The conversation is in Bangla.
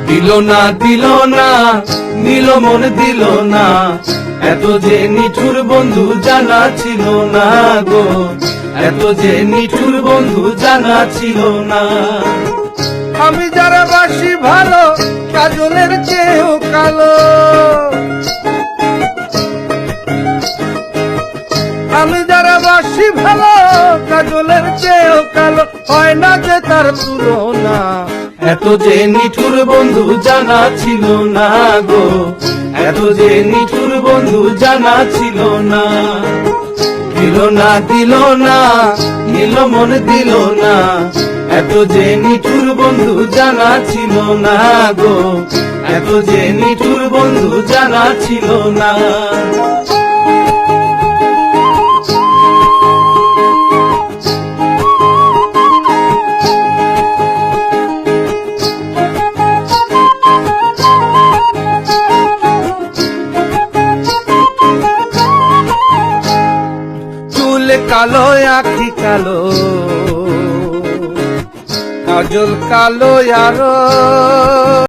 দিল না নিল মন দিল না, এত যে নিঠুর বন্ধু জানা ছিল না গো, এত যে নিঠুর বন্ধু জানা ছিল না। আমি যারা বাসি ভালো কাজলের চেয়েও কালো, আমি যারা বাসি ভালো কাজলের চেয়েও কালো, হয় না যে তার তুলনা। এত যে নিঠুর বন্ধু জানা ছিল না গো, এত যে নিঠুর বন্ধু জানা ছিল না। দিল না নিল মন দিল না, এত যে নিঠুর বন্ধু জানা ছিল না গো, এত যে নিঠুর বন্ধু জানা ছিল না। চুল কালো আখি কালো, কাজল কালো আরো।